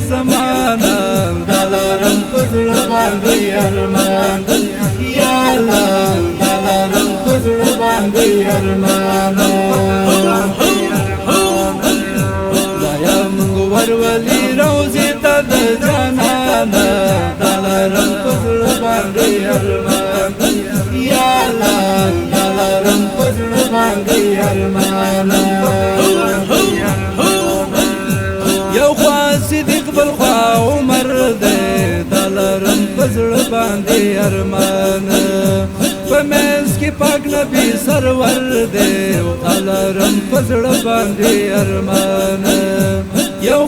زمانه دلارم پزړ باندې ارمان یا الله دلارم پزړ باندې ارمان دایا موږ ورولي روزي ته د جانانه دلارم پزړ باندې ارمان یا الله دلارم پزړ باندې ارمان یو خوا صدیق بل خوا عمر دے دلارم پزړ باندې ارمان په منځ کې پاک نبی سرور دے دلارم پزړ باندې ارمان یو